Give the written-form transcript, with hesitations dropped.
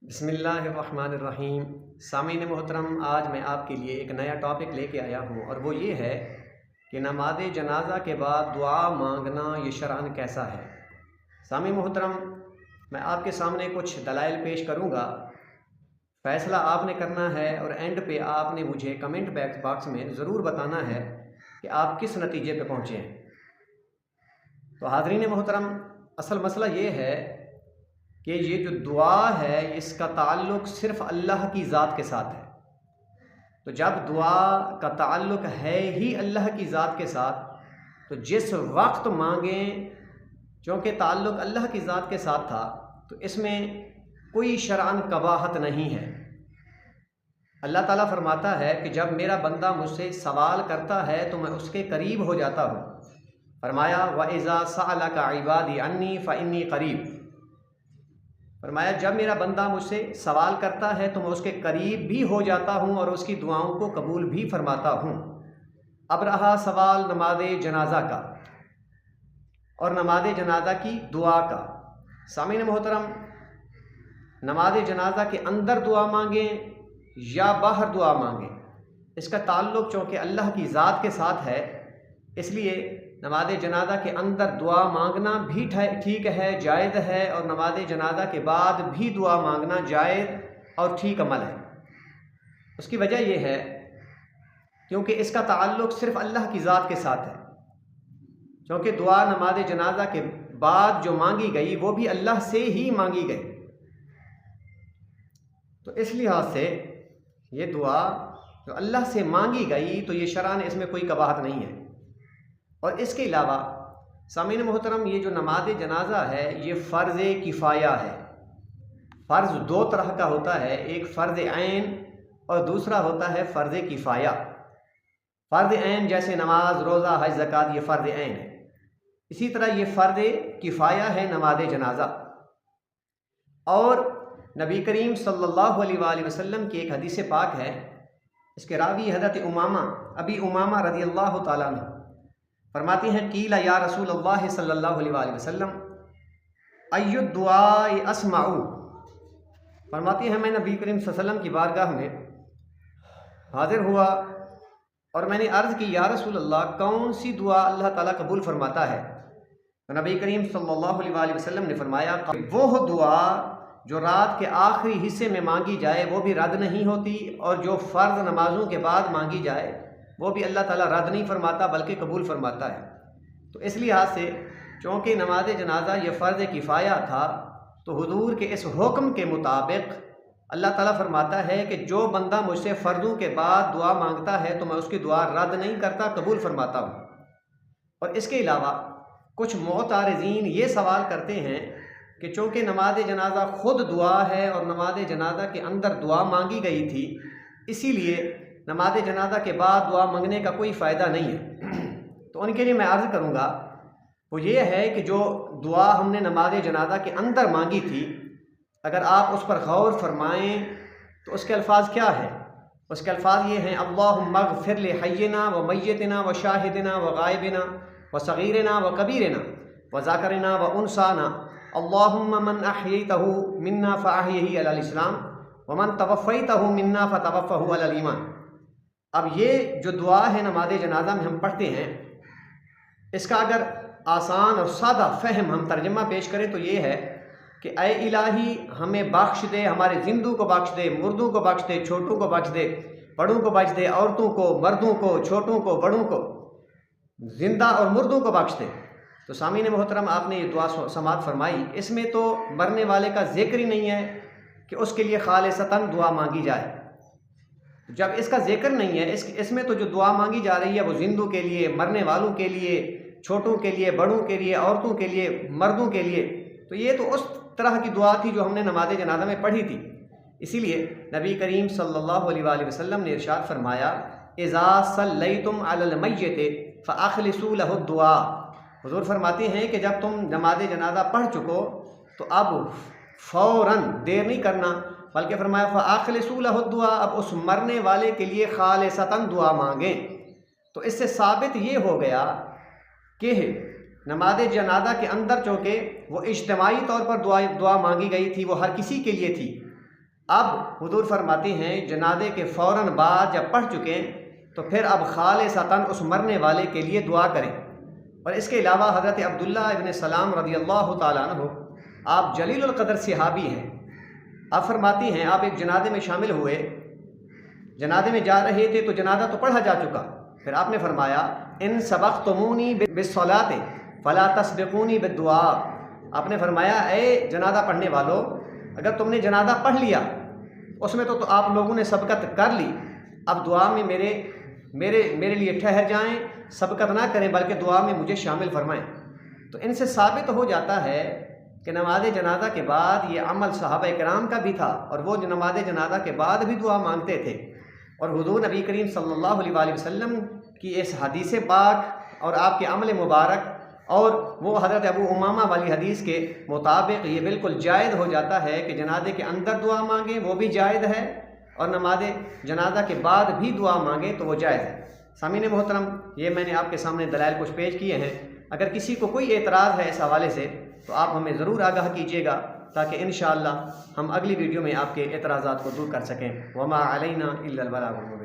बिस्मिल्लाहिर्रहमानिर्रहीम। सामीन मोहतरम, आज मैं आपके लिए एक नया टॉपिक लेके आया हूँ और वो ये है कि नमाज जनाजा के बाद दुआ मांगना ये शरअन कैसा है। सामीन मोहतरम, मैं आपके सामने कुछ दलाइल पेश करूँगा, फ़ैसला आपने करना है और एंड पे आपने मुझे कमेंट बॉक्स में ज़रूर बताना है कि आप किस नतीजे पे पहुँचे हैं। तो हाज़रीन मोहतरम, असल मसला ये है कि ये जो दुआ है इसका ताल्लुक़ सिर्फ़ अल्लाह की ज़ात के साथ है। तो जब दुआ का ताल्लुक़ है ही अल्लाह की ज़ात के साथ, तो जिस वक्त मांगें, चूँकि ताल्लुक़ अल्लाह की ज़ात के साथ था, तो इसमें कोई शरअन कबाहत नहीं है। अल्लाह ताला फरमाता है कि जब मेरा बंदा मुझसे सवाल करता है तो मैं उसके करीब हो जाता हूँ। फरमाया व इज़ा सअलका इबादी अन्नी फ़इन्नी क़रीब। फरमाया जब मेरा बंदा मुझसे सवाल करता है तो मैं उसके करीब भी हो जाता हूँ और उसकी दुआओं को कबूल भी फरमाता हूँ। अब रहा सवाल नमाज जनाजा का और नमाज जनाजा की दुआ का। सामीन मोहतरम, नमाज जनाजा के अंदर दुआ मांगें या बाहर दुआ मांगें, इसका ताल्लुक़ चूँकि अल्लाह की ज़ात के साथ है, इसलिए नमाज जनाजा के अंदर दुआ मांगना भी ठीक है, जायज़ है, और नमाज जनाजा के बाद भी दुआ मांगना जायज़ और ठीक अमल है। उसकी वजह यह है क्योंकि इसका ताल्लुक़ सिर्फ़ अल्लाह की ज़ात के साथ है। क्योंकि दुआ नमाज जनाजा के बाद जो मांगी गई वो भी अल्लाह से ही मांगी गई, तो इस लिहाज से ये दुआ जो अल्लाह से मांगी गई तो ये शरअन इसमें कोई कबाहत नहीं है। और इसके अलावा सामीन मोहतरम, ये जो नमाज जनाजा है ये फ़र्ज़ किफ़ाया है। फ़र्ज़ दो तरह का होता है, एक फ़र्ज़ ऐन और दूसरा होता है फ़र्ज़ किफ़ाया। फ़र्ज़ ऐन जैसे नमाज, रोज़ा, हज, ज़कात, ये फ़र्ज़ ऐन है। इसी तरह ये फ़र्ज़ किफ़ाया है नमाज जनाजा। और नबी करीम सल्लल्लाहु अलैहि वसल्लम की एक हदीस पाक है, इसके रावी हज़रत अबी उमामा रज़ियल्लाहु ताला अन्हु फरमाती हैं, कीला या रसूलल्लाह सल्लल्लाहु अलैहि वसल्लम अय्यु दुआए अस्माउ। फरमाती हैं, मैं नबी करीम सल्लल्लाहु अलैहि वसल्लम की बारगाह में हाजिर हुआ और मैंने अर्ज़ की, या रसूल अल्लाह, कौन सी दुआ अल्लाह ताला कबूल फरमाता है? तो नबी करीम सल्लल्लाहु अलैहि वसल्लम ने फरमाया, वो दुआ जो रात के आखिरी हिस्से में मांगी जाए वो भी रद्द नहीं होती, और जो फ़र्ज़ नमाज़ों के बाद मांगी जाए वो भी अल्लाह ताला रद्द नहीं फरमाता बल्कि कबूल फरमाता है। तो इस लिहाज से चूँकि नमाज जनाजा ये फ़र्ज़ किफ़ाया था, तो हुज़ूर के इस हुक्म के मुताबिक अल्लाह ताला फरमाता है कि जो बंदा मुझसे फ़र्ज़ों के बाद दुआ मांगता है तो मैं उसकी दुआ रद्द नहीं करता, कबूल फरमाता हूँ। और इसके अलावा कुछ मुअतरिज़ीन ये सवाल करते हैं कि चूँकि नमाज जनाजा ख़ुद दुआ है और नमाज जनाजा के अंदर दुआ मांगी गई थी, इसीलिए नमाज जनाजा के बाद दुआ मांगने का कोई फ़ायदा नहीं है। तो उनके लिए मैं अर्ज़ करूँगा वो ये है कि जो दुआ हमने नमाज जनाजा के अंदर मांगी थी, अगर आप उस पर गौर फरमाएँ तो उसके अल्फाज क्या हैं? उसके अल्फाज ये हैं, अल्लाहुम्मा अग़फ़िर लि हय्यिना व मय्यितना व शाहिदिना व गायबिना व सग़ीरिना व कबीरिना व ज़ाकिरिना व उनसाना, अल्लाहुम्मा मन अहयैतहु मिन्ना फ़अहयिही अलल इस्लाम व मन तवफ़्फ़ैतहु मिन्ना फ़तवफ़्फ़हु अलल ईमान। अब ये जो दुआ है नमाज जनाजा में हम पढ़ते हैं, इसका अगर आसान और सादा फ़हम हम तर्जमा पेश करें तो ये है कि ऐ इलाही, हमें बख्श दे, हमारे जिंदों को बख्श दे, मुर्दों को बख्श दे, छोटों को बख्श दे, बड़ों को बख्श दे, औरतों को, मर्दों को, छोटों को, बड़ों को, जिंदा और मुर्दों को बख्श दे। तो सामीन मोहतरम, आपने ये दुआ समात फरमाई, इसमें तो मरने वाले का जिक्र ही नहीं है कि उसके लिए खालिसतन दुआ मांगी जाए। जब इसका जिक्र नहीं है, इसमें तो जो दुआ मांगी जा रही है वो जिंदों के लिए, मरने वालों के लिए, छोटों के लिए, बड़ों के लिए, औरतों के लिए, मर्दों के लिए, तो ये तो उस तरह की दुआ थी जो हमने नमाज जनाजा में पढ़ी थी। इसीलिए नबी करीम सल्लल्लाहु अलैहि वसल्लम ने इरशाद फरमाया, इज़ा सल्लैतुम अलल मय्यित फ़अख़लिसू लहु दुआ। हुज़ूर फरमाते हैं कि जब तुम नमाज जनाजा पढ़ चुको तो अब फ़ौरन देर नहीं करना, बल्कि फरमाया फ़अख़लिसू लहु दुआ, अब उस मरने वाले के लिए खालिसतन दुआ मांगें। तो इससे साबित ये हो गया कि नमाज जनाजा के अंदर चूँकि वो इज्तिमाई तौर पर दुआ मांगी गई थी, वो हर किसी के लिए थी, अब हुजूर फरमाते हैं जनाजे के फ़ौरन बाद जब पढ़ चुके तो फिर अब खालिसतन उस मरने वाले के लिए दुआ करें। और इसके अलावा हज़रत अब्दुल्लाह इब्न सलाम रज़ियल्लाहु ताला अन्हु, आप जलीलुल क़द्र सहाबी हैं। आप फरमाती हैं आप एक जनाजे में शामिल हुए, जनाजे में जा रहे थे तो जनाजा तो पढ़ा जा चुका, फिर आपने फरमाया इन सबक़्तमूनी बिस्सलाति फ़ला तस्बिक़ूनी बिद्दुआ। आपने फरमाया ए जनाजा पढ़ने वालों, अगर तुमने जनाजा पढ़ लिया उसमें तो आप लोगों ने सबकत कर ली, अब दुआ में मेरे लिए ठहर जाएं, सबकत ना करें बल्कि दुआ में मुझे शामिल फरमाएं। तो इनसे साबित हो जाता है कि नमाज जनाजा के बाद ये अमल सहाबा किराम का भी था और वो नमाज जनाजा के बाद भी दुआ मांगते थे। और हुज़ूर नबी करीम सल्लल्लाहु अलैहि वसल्लम की इस हदीस पाक और आपके अमल मुबारक और वो हज़रत अबू उमामा वाली हदीस के मुताबिक ये बिल्कुल जायज़ हो जाता है कि जनाजे के अंदर दुआ मांगें, वो भी जायज़ है, और नमाज जनाजा के बाद भी दुआ मांगें तो वो जायज़ है। सामीन मोहतरम, ये मैंने आपके सामने दलाइल कुछ पेश किए हैं। अगर किसी को कोई एतराज़ है इस हवाले से तो आप हमें ज़रूर आगाह कीजिएगा ताकि इंशाअल्लाह हम अगली वीडियो में आपके एतराज़ात को दूर कर सकें। वमा अलैना इल्लल बलागुल मुबीन।